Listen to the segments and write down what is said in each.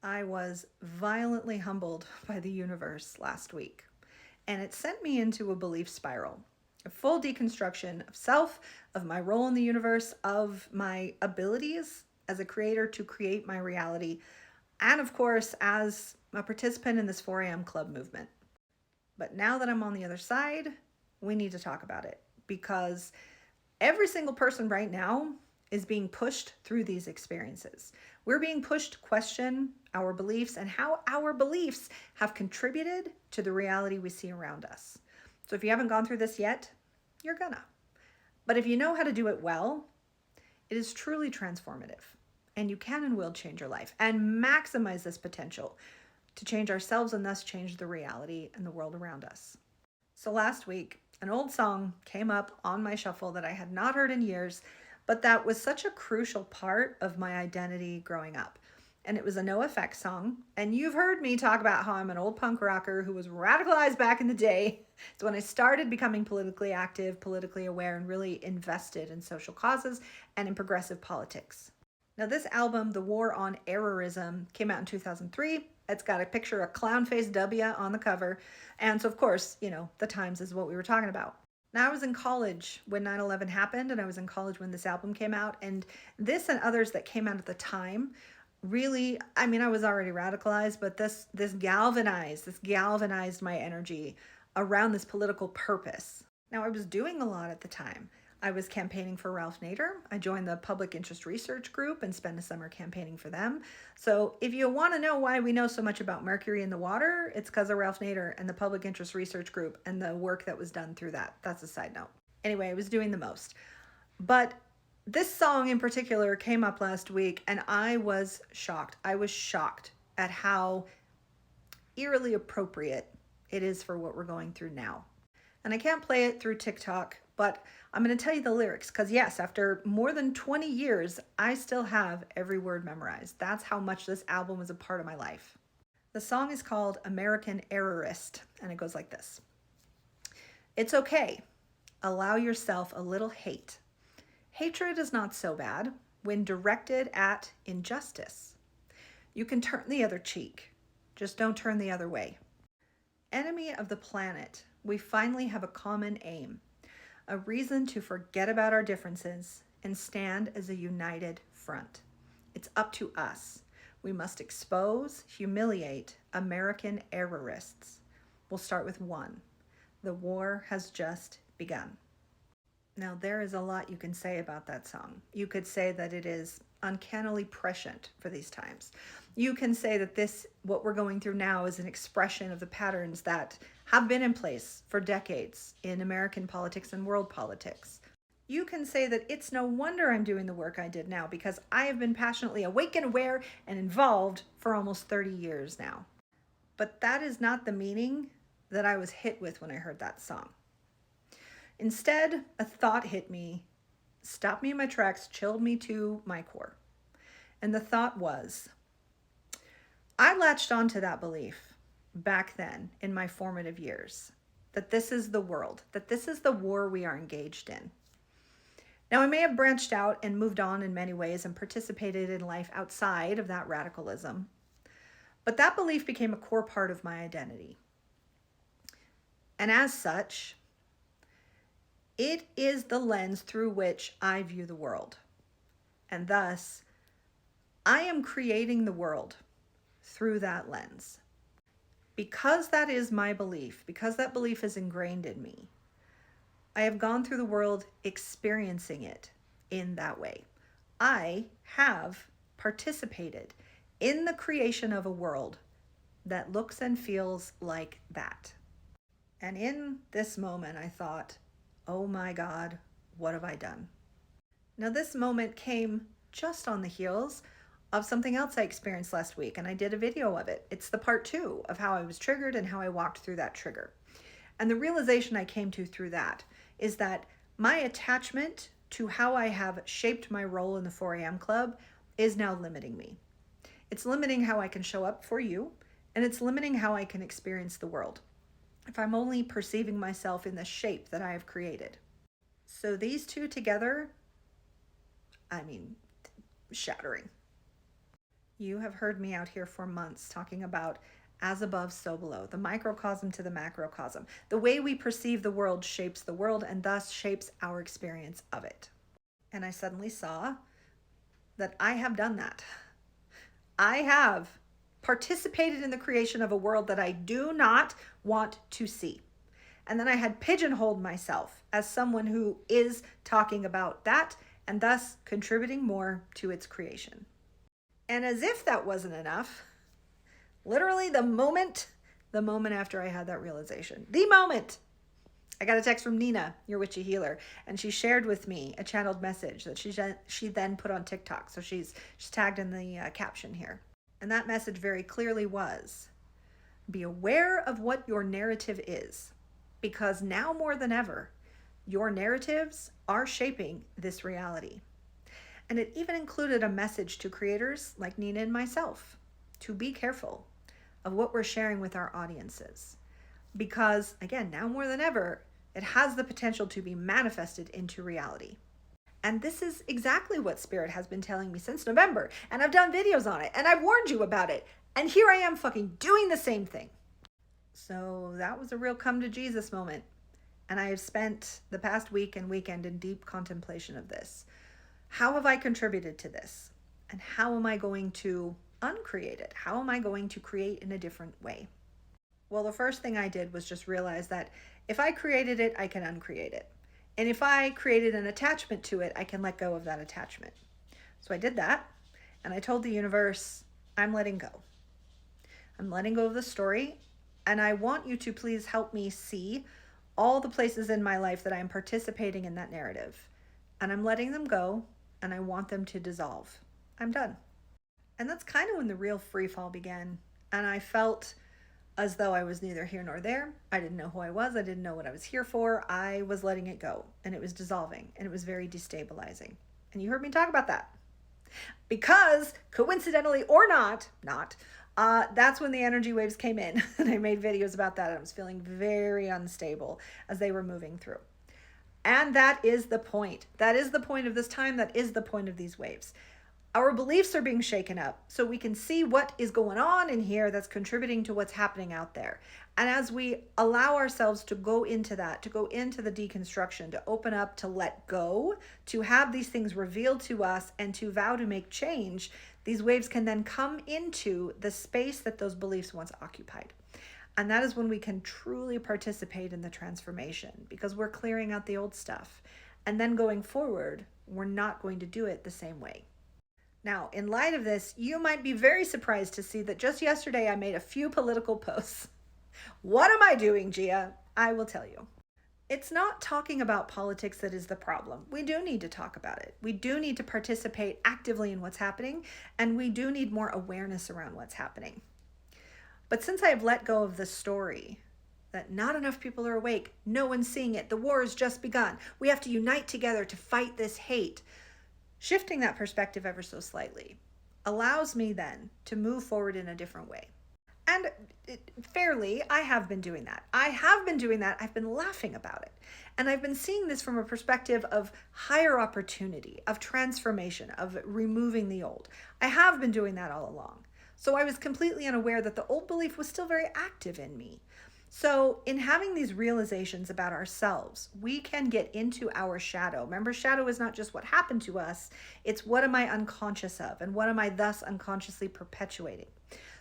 I was violently humbled by the universe last week, and it sent me into a belief spiral. A full deconstruction of self, of my role in the universe, of my abilities as a creator to create my reality, and of course, as a participant in this 4am club movement. But now that I'm on the other side, we need to talk about it because every single person right now is being pushed through these experiences. We're being pushed to question our beliefs and how our beliefs have contributed to the reality we see around us. So if you haven't gone through this yet, you're gonna. But if you know how to do it well, it is truly transformative. And you can and will change your life and maximize this potential to change ourselves and thus change the reality and the world around us. So last week, an old song came up on my shuffle that I had not heard in years, but that was such a crucial part of my identity growing up. And it was a NoFX song. And you've heard me talk about how I'm an old punk rocker who was radicalized back in the day. It's when I started becoming politically active, politically aware, and really invested in social causes and in progressive politics. Now, this album, The War on Errorism, came out in 2003. It's got a picture of clown-faced W on the cover. And so, of course, the times is what we were talking about. Now, I was in college when 9/11 happened, and I was in college when this album came out. And this and others that came out at the time really, I was already radicalized, but this galvanized my energy around this political purpose. Now, I was doing a lot at the time. I was campaigning for Ralph Nader. I joined the Public Interest Research Group and spent a summer campaigning for them. So if you want to know why we know so much about mercury in the water, it's because of Ralph Nader and the Public Interest Research Group and the work that was done through that. That's a side note. Anyway, I was doing the most. But this song in particular came up last week, and I was shocked. I was shocked at how eerily appropriate it is for what we're going through now. And I can't play it through TikTok, but I'm going to tell you the lyrics because, yes, after more than 20 years, I still have every word memorized. That's how much this album was a part of my life. The song is called American Errorist, and it goes like this. It's okay. Allow yourself a little hate. Hatred is not so bad when directed at injustice. You can turn the other cheek. Just don't turn the other way. Enemy of the planet, we finally have a common aim, a reason to forget about our differences and stand as a united front. It's up to us. We must expose, humiliate American errorists. We'll start with one. The war has just begun. Now, there is a lot you can say about that song. You could say that it is uncannily prescient for these times. You can say that what we're going through now is an expression of the patterns that have been in place for decades in American politics and world politics. You can say that it's no wonder I'm doing the work I did now because I have been passionately awake and aware and involved for almost 30 years now. But that is not the meaning that I was hit with when I heard that song. Instead, a thought hit me, stopped me in my tracks, chilled me to my core. And the thought was, I latched onto that belief back then in my formative years, that this is the world, that this is the war we are engaged in. Now, I may have branched out and moved on in many ways and participated in life outside of that radicalism, but that belief became a core part of my identity. And as such, it is the lens through which I view the world. And thus, I am creating the world through that lens. Because that is my belief, because that belief is ingrained in me, I have gone through the world experiencing it in that way. I have participated in the creation of a world that looks and feels like that. And in this moment, I thought, oh my God, what have I done? Now, this moment came just on the heels of something else I experienced last week, and I did a video of it. It's the part 2 of how I was triggered and how I walked through that trigger. And the realization I came to through that is that my attachment to how I have shaped my role in the 4am club is now limiting me. It's limiting how I can show up for you, and it's limiting how I can experience the world if I'm only perceiving myself in the shape that I have created. So these two together, shattering. You have heard me out here for months talking about as above, so below, the microcosm to the macrocosm. The way we perceive the world shapes the world and thus shapes our experience of it. And I suddenly saw that I have done that. I have participated in the creation of a world that I do not want to see. And then I had pigeonholed myself as someone who is talking about that and thus contributing more to its creation. And as if that wasn't enough, literally the moment after I had that realization, I got a text from Nina, your witchy healer, and she shared with me a channeled message that she then put on TikTok. So she's tagged in the caption here. And that message very clearly was, be aware of what your narrative is, because now more than ever, your narratives are shaping this reality. And it even included a message to creators like Nina and myself to be careful of what we're sharing with our audiences. Because, again, now more than ever, it has the potential to be manifested into reality. And this is exactly what Spirit has been telling me since November. And I've done videos on it. And I've warned you about it. And here I am fucking doing the same thing. So that was a real come to Jesus moment. And I have spent the past week and weekend in deep contemplation of this. How have I contributed to this? And how am I going to uncreate it? How am I going to create in a different way? Well, the first thing I did was just realize that if I created it, I can uncreate it. And if I created an attachment to it, I can let go of that attachment. So I did that. And I told the universe, I'm letting go. I'm letting go of the story. And I want you to please help me see all the places in my life that I am participating in that narrative. And I'm letting them go. And I want them to dissolve. I'm done. And that's kind of when the real free fall began. And I felt as though I was neither here nor there. I didn't know who I was. I didn't know what I was here for. I was letting it go. And it was dissolving. And it was very destabilizing. And you heard me talk about that. Because coincidentally or not, that's when the energy waves came in. And I made videos about that. And I was feeling very unstable as they were moving through. And that is the point. That is the point of this time. That is the point of these waves. Our beliefs are being shaken up so we can see what is going on in here that's contributing to what's happening out there. And as we allow ourselves to go into that, to go into the deconstruction, to open up, to let go, to have these things revealed to us and to vow to make change, these waves can then come into the space that those beliefs once occupied. And that is when we can truly participate in the transformation, because we're clearing out the old stuff. And then going forward, we're not going to do it the same way. Now, in light of this, you might be very surprised to see that just yesterday I made a few political posts. What am I doing, Gia? I will tell you. It's not talking about politics that is the problem. We do need to talk about it. We do need to participate actively in what's happening, and we do need more awareness around what's happening. But since I have let go of the story that not enough people are awake, no one's seeing it, the war has just begun, we have to unite together to fight this hate, shifting that perspective ever so slightly allows me then to move forward in a different way. And fairly, I have been doing that. I've been laughing about it. And I've been seeing this from a perspective of higher opportunity, of transformation, of removing the old. I have been doing that all along. So I was completely unaware that the old belief was still very active in me. So in having these realizations about ourselves, we can get into our shadow. Remember, shadow is not just what happened to us. It's what am I unconscious of and what am I thus unconsciously perpetuating.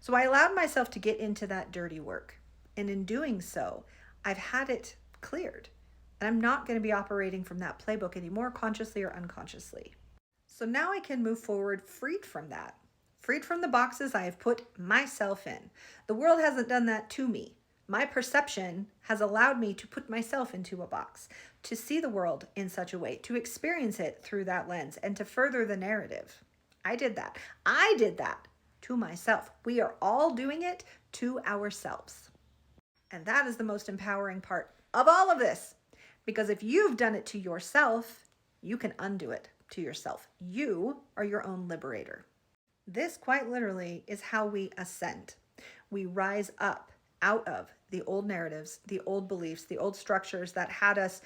So I allowed myself to get into that dirty work. And in doing so, I've had it cleared. And I'm not going to be operating from that playbook anymore, consciously or unconsciously. So now I can move forward freed from that. Freed from the boxes I have put myself in. The world hasn't done that to me. My perception has allowed me to put myself into a box, to see the world in such a way, to experience it through that lens, and to further the narrative. I did that. I did that to myself. We are all doing it to ourselves. And that is the most empowering part of all of this. Because if you've done it to yourself, you can undo it to yourself. You are your own liberator. This quite literally is how we ascend. We rise up out of the old narratives, the old beliefs, the old structures that had us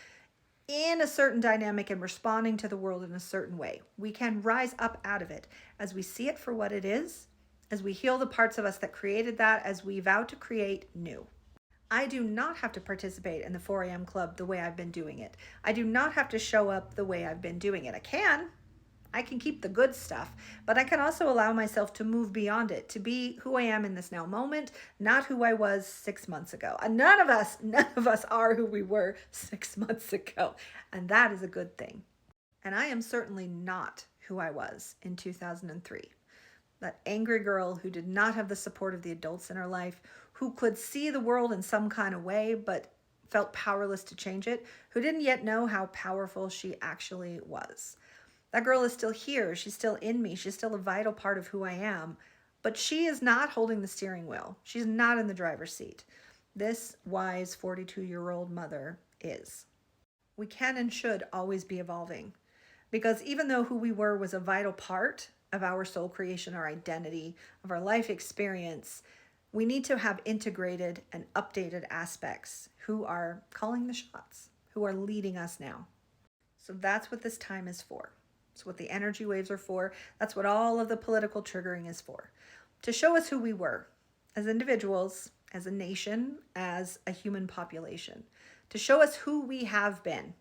in a certain dynamic and responding to the world in a certain way. We can rise up out of it as we see it for what it is as we heal the parts of us that created that, as we vow to create new. I do not have to participate in the 4 a.m. club the way I've been doing it. I do not have to show up the way I've been doing it. I can keep the good stuff, but I can also allow myself to move beyond it, to be who I am in this now moment, not who I was 6 months ago. And none of us are who we were 6 months ago. And that is a good thing. And I am certainly not who I was in 2003. That angry girl who did not have the support of the adults in her life, who could see the world in some kind of way, but felt powerless to change it, who didn't yet know how powerful she actually was. That girl is still here. She's still in me. She's still a vital part of who I am, but she is not holding the steering wheel. She's not in the driver's seat. This wise 42-year-old mother is. We can and should always be evolving, because even though who we were was a vital part of our soul creation, our identity, of our life experience, we need to have integrated and updated aspects who are calling the shots, who are leading us now. So that's what this time is for. That's what the energy waves are for. That's what all of the political triggering is for. To show us who we were as individuals, as a nation, as a human population. To show us who we have been.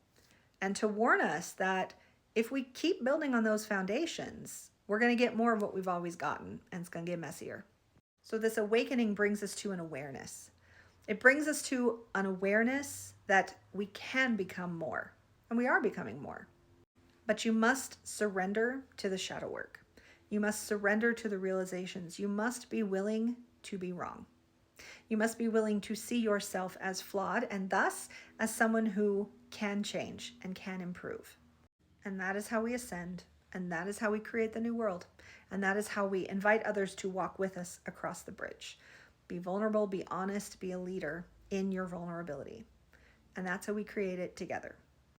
And to warn us that if we keep building on those foundations, we're going to get more of what we've always gotten, and it's going to get messier. So this awakening brings us to an awareness. It brings us to an awareness that we can become more, and we are becoming more. But you must surrender to the shadow work. You must surrender to the realizations. You must be willing to be wrong. You must be willing to see yourself as flawed, and thus as someone who can change and can improve. And that is how we ascend. And that is how we create the new world. And that is how we invite others to walk with us across the bridge. Be vulnerable, be honest, be a leader in your vulnerability. And that's how we create it together.